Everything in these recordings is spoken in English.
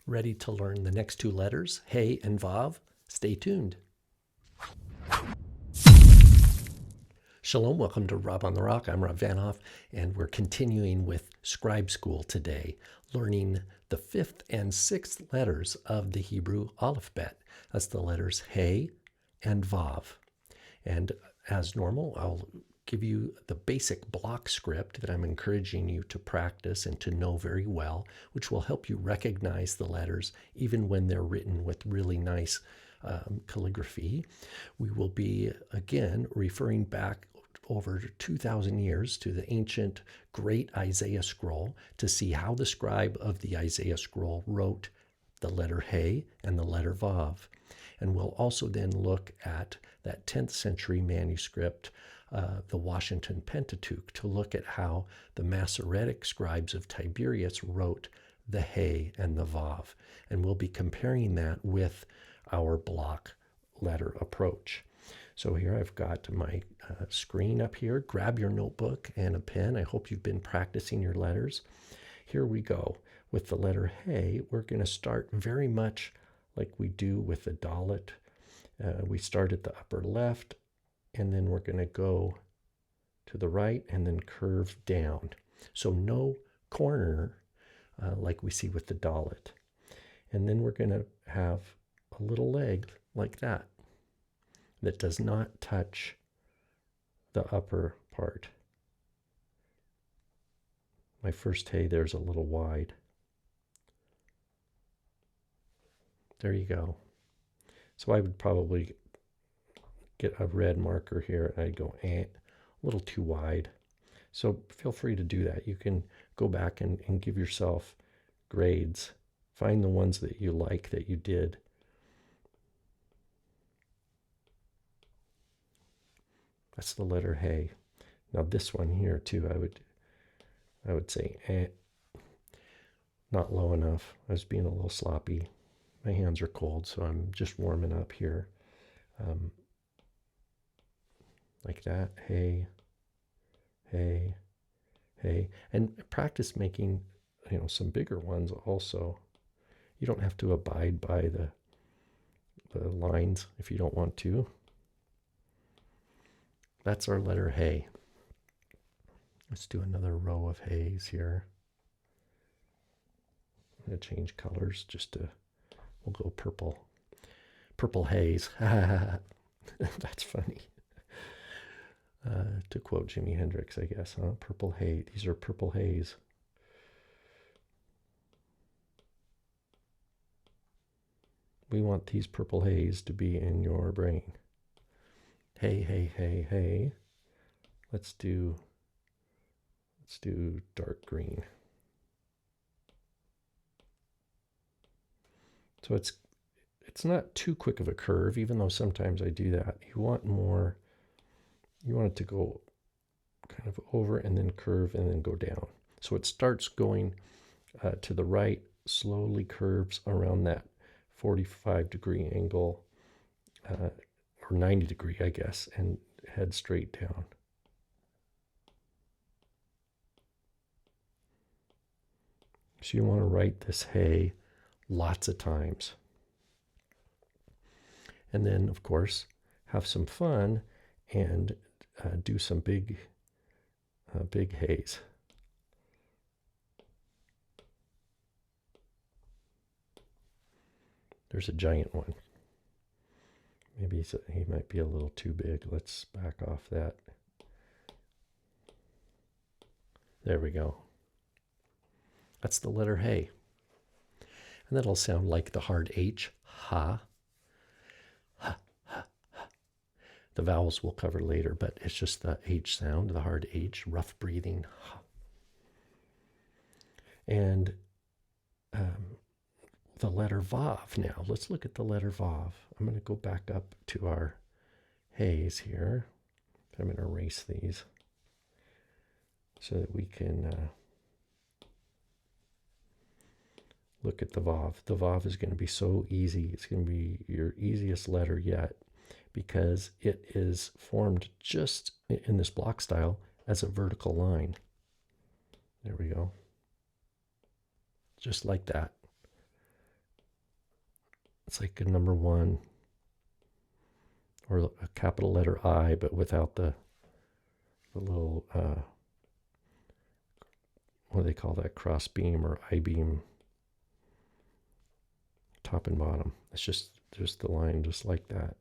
Ready to learn the next two letters, Hey and Vav? Stay tuned. Shalom, welcome to Rob on the Rock. I'm Rob Vanhoff, and we're continuing with Scribe School today, learning the fifth and sixth letters of the Hebrew alphabet. That's the letters Hey and Vav. And as normal, I'll give you the basic block script that I'm encouraging you to practice and to know very well, which will help you recognize the letters even when they're written with really nice calligraphy. We will be, again, referring back over 2,000 years to the ancient great Isaiah scroll to see how the scribe of the Isaiah scroll wrote the letter Hey and the letter Vav. And we'll also then look at that 10th century manuscript, the Washington Pentateuch, to look at how the Masoretic scribes of Tiberias wrote the Hey and the Vav. And we'll be comparing that with our block letter approach. So here I've got my screen up here. Grab your notebook and a pen. I hope you've been practicing your letters. Here we go. With the letter Hey, we're going to start very much like we do with the Dalet. We start at the upper left, and then we're going to go to the right and then curve down. So no corner like we see with the Dalet. And then we're going to have a little leg like that does not touch the upper part. My first Hey there's a little wide. There you go. So I would probably get a red marker here and I'd go a little too wide. So feel free to do that. You can go back and give yourself grades. Find the ones that you like that you did. That's the letter Hey. Now this one here too, I would say not low enough. I was being a little sloppy. My hands are cold, so I'm just warming up here. Like that. Hey, Hey, Hey. And practice making, some bigger ones also. You don't have to abide by the lines if you don't want to. That's our letter Hey. Let's do another row of Heys here. I'm going to change colors we'll go purple. Purple haze. That's funny. To quote Jimi Hendrix, I guess, huh? Purple haze. These are purple haze. We want these purple haze to be in your brain. Hey, hey, hey, hey. Let's do dark green. So it's not too quick of a curve, even though sometimes I do that. You want it to go kind of over and then curve and then go down. So it starts going to the right, slowly curves around that 45-degree angle, or 90 degree, I guess, and head straight down. So you want to write this Hey lots of times. And then, of course, have some fun and do some big Heys. There's a giant one. Maybe he might be a little too big. Let's back off that. There we go. That's the letter Hey. And that'll sound like the hard H, ha. Ha, ha, ha. The vowels we'll cover later, but it's just the H sound, the hard H, rough breathing, ha. And the letter Vav now. Let's look at the letter Vav. I'm going to go back up to our Heys here. I'm going to erase these so that we can look at the Vav. The Vav is going to be so easy. It's going to be your easiest letter yet because it is formed just in this block style as a vertical line. There we go. Just like that. It's like a number 1 or a capital letter I, but without the little, what do they call that, cross beam or I-beam, top and bottom. It's just the line just like that.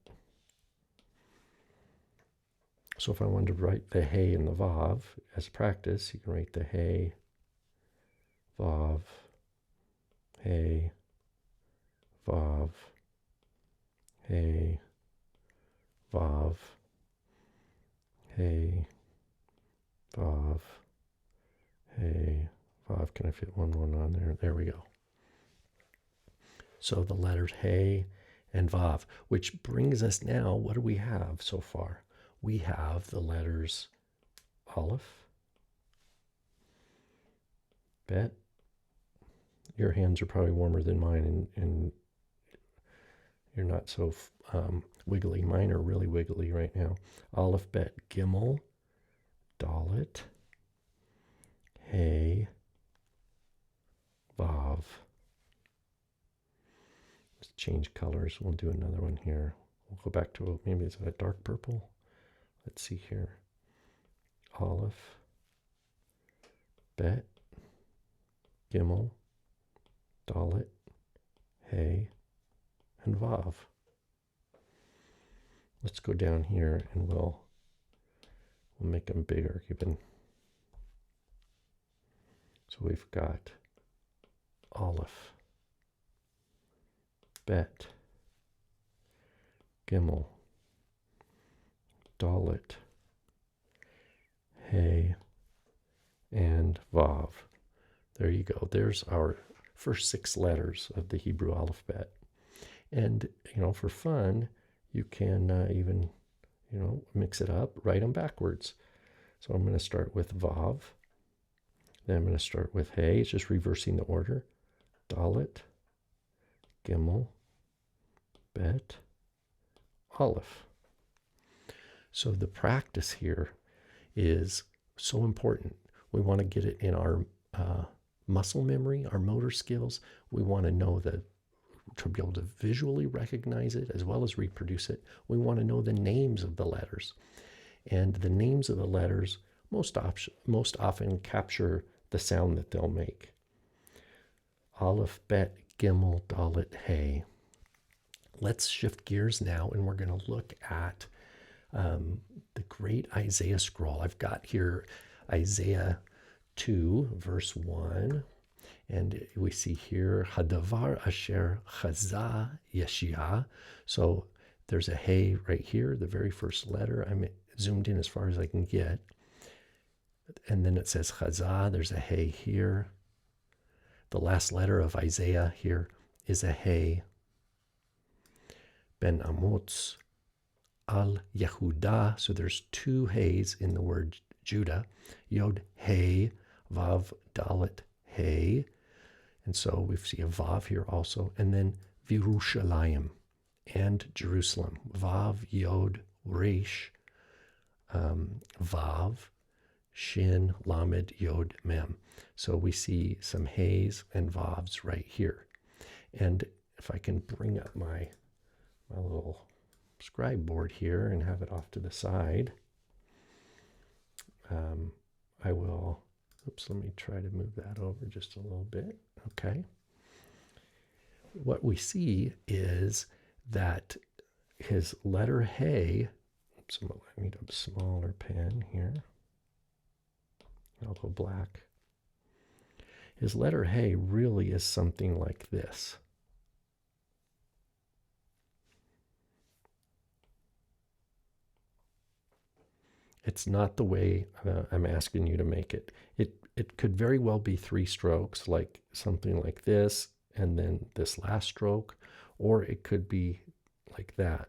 So if I wanted to write the hey and the vav as practice, you can write the hey, vav, hey, vav, hey, vav, hey, vav, hey, vav. Can I fit one on there? There we go. So the letters hey and vav, which brings us now, what do we have so far? We have the letters aleph, bet. Your hands are probably warmer than mine, and you're not so wiggly. Mine are really wiggly right now. Aleph, bet, gimel, dalet, hey, vav. Let's change colors. We'll do another one here. We'll go back to, maybe it's a dark purple. Let's see here. Aleph, bet, gimel, dalet, hey, and vav. Let's go down here and we'll make them bigger even. So we've got aleph, bet, gimel, dalet, hey, and vav. There you go. There's our first 6 letters of the Hebrew alphabet. And, for fun, you can even, mix it up, write them backwards. So I'm going to start with vav. Then I'm going to start with hey. It's just reversing the order. Dalet, gimel, bet, aleph. So the practice here is so important. We want to get it in our muscle memory, our motor skills. We want to know to be able to visually recognize it as well as reproduce it. We want to know the names of the letters. And the names of the letters most often capture the sound that they'll make. Aleph, bet, gimel, dalet, hey. Let's shift gears now, and we're going to look at the great Isaiah scroll. I've got here Isaiah 2, verse 1. And we see here, Hadavar Asher Chaza Yeshia. So there's a hey right here, the very first letter. I'm zoomed in as far as I can get. And then it says Chaza, there's a hey here. The last letter of Isaiah here is a hey. Ben Amotz Al Yehuda. So there's 2 heys in the word Judah. Yod hey, Vav Dalet hey. And so we see a Vav here also. And then Virushalayim and Jerusalem. Vav, Yod, Resh, Vav, Shin, Lamed, Yod, Mem. So we see some heys and Vavs right here. And if I can bring up my little scribe board here and have it off to the side, I will, let me try to move that over just a little bit. Okay. What we see is that his letter hey, I need a smaller pen here. I'll go black. His letter hey really is something like this. It's not the way I'm asking you to make it. It could very well be 3 strokes, like something like this, and then this last stroke, or it could be like that.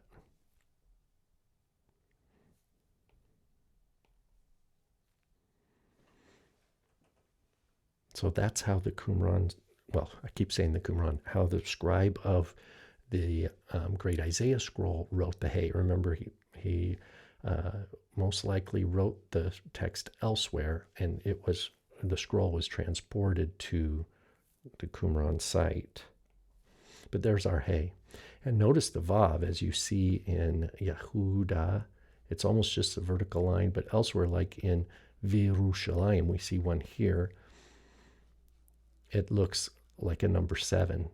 So that's how the Qumran, well, I keep saying the Qumran, how the scribe of the great Isaiah scroll wrote the hey. Remember, he most likely wrote the text elsewhere, and the scroll was transported to the Qumran site. But there's our hey. And notice the vav, as you see in Yehuda, it's almost just a vertical line, but elsewhere, like in Virushalayim, we see one here. It looks like a number 7,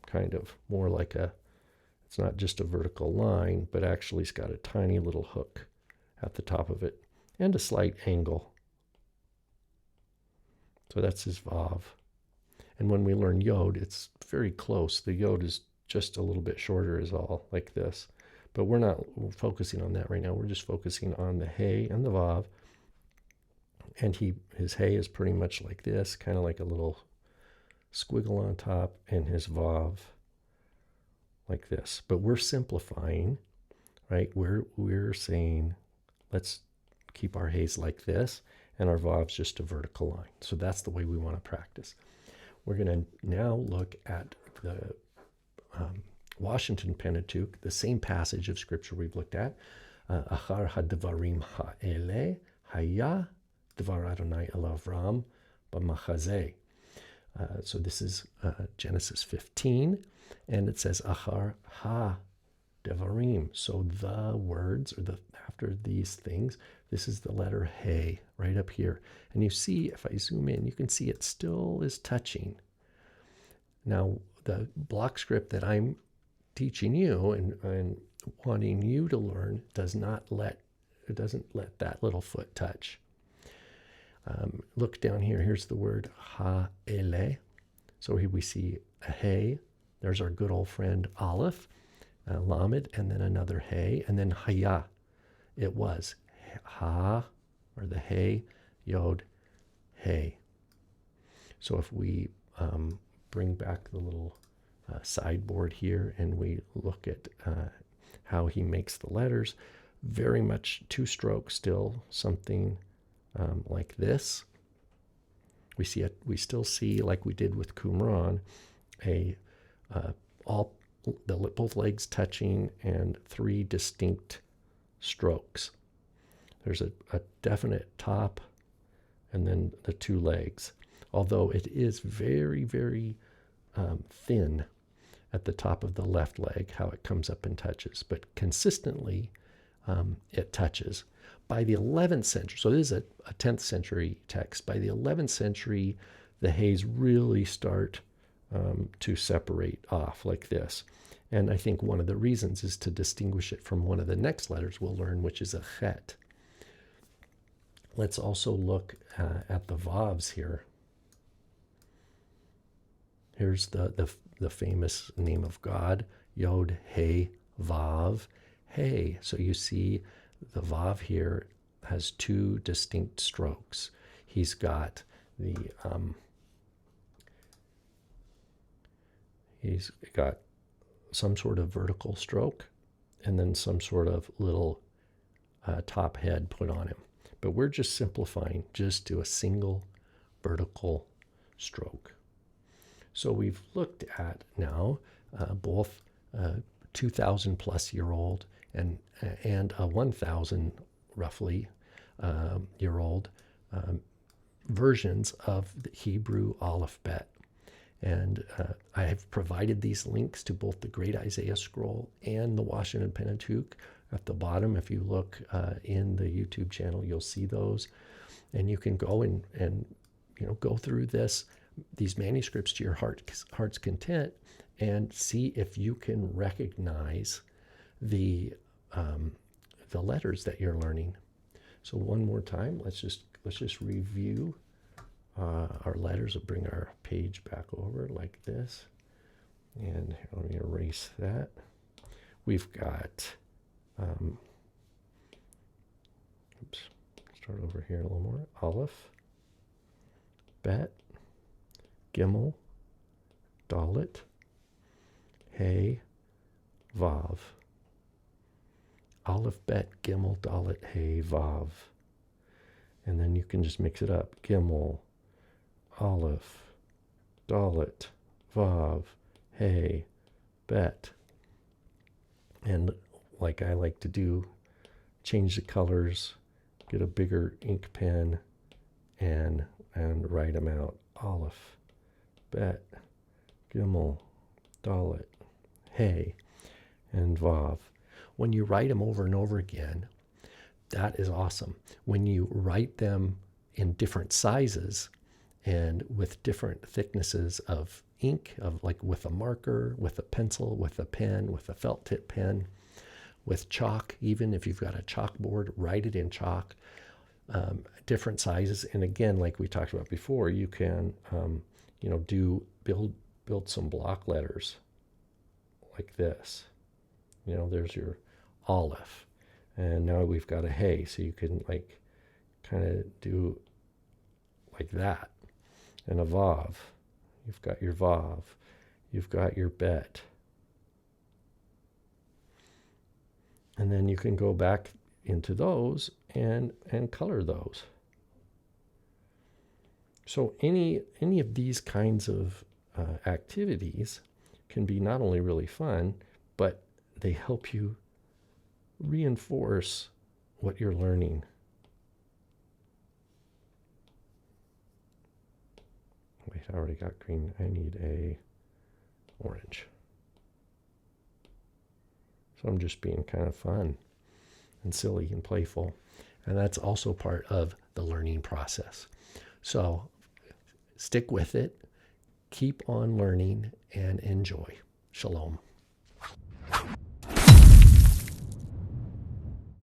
kind of, more like it's not just a vertical line, but actually it's got a tiny little hook at the top of it and a slight angle. So that's his vav. And when we learn yod, it's very close. The yod is just a little bit shorter is all, like this. But we're not focusing on that right now. We're just focusing on the hey and the vav. And his hey is pretty much like this, kind of like a little squiggle on top, and his vav like this. But we're simplifying, right? We're saying, let's keep our heys like this, and our vav's just a vertical line. So that's the way we want to practice. We're going to now look at the Washington Pentateuch, the same passage of scripture we've looked at. Achar hadvarim ha'ele haya dvar Adonai el Avram b'machazeh. So this is Genesis 15, and it says achar ha-devarim. So the words, or after these things, this is the letter hey right up here. And you see, if I zoom in, you can see it still is touching. Now, the block script that I'm teaching you and wanting you to learn doesn't let that little foot touch. Look down here. Here's the word ha-ele. So here we see a hey. There's our good old friend Aleph, Lamed, and then another hey, and then haya. It was ha, or the hey, yod, hey. So if we bring back the little sideboard here and we look at how he makes the letters, very much two-stroke still, something like this. We still see, like we did with Qumran, both legs touching and 3 distinct strokes. There's a definite top and then the 2 legs, although it is very, very thin at the top of the left leg, how it comes up and touches, but consistently it touches. By the 11th century, so this is a 10th century text, by the 11th century, the heys really start to separate off like this. And I think one of the reasons is to distinguish it from one of the next letters we'll learn, which is a chet. Let's also look at the vavs here. Here's the famous name of God, Yod, He, Vav, He. So you see the Vav here has 2 distinct strokes. He's got he's got some sort of vertical stroke and then some sort of little top head put on him. But we're just simplifying just to a single vertical stroke. So we've looked at now both 2,000 plus year old and a 1,000 roughly year old versions of the Hebrew alphabet. And I have provided these links to both the Great Isaiah Scroll and the Washington Pentateuch. At the bottom, if you look in the YouTube channel, you'll see those. And you can go and go through these manuscripts to your heart's content and see if you can recognize the letters that you're learning. So one more time, let's just review our letters. We'll bring our page back over like this, and let me erase that. We've got start over here a little more. Aleph, Bet, Gimel, Dalet, Hey, Vav. Aleph, Bet, Gimel, Dalet, Hey, Vav. And then you can just mix it up. Gimel, Aleph, Dalet, Vav, Hey, Bet. And like I like to do, change the colors, get a bigger ink pen, and write them out. Aleph, Bet, Gimel, Dalet, Hey and Vav. When you write them over and over again, that is awesome. When you write them in different sizes and with different thicknesses of ink, of like with a marker, with a pencil, with a pen, with a felt tip pen, with chalk, even if you've got a chalkboard, write it in chalk, different sizes. And again, like we talked about before, you can, build some block letters like this. There's your Aleph. And now we've got a Hey, so you can like kind of do like that. And a Vav. You've got your Vav. You've got your Bet. And then you can go back into those and color those. So any of these kinds of activities can be not only really fun, but they help you reinforce what you're learning. Wait, I already got green. I need a orange. So I'm just being kind of fun and silly and playful. And that's also part of the learning process. So stick with it, keep on learning, and enjoy. Shalom.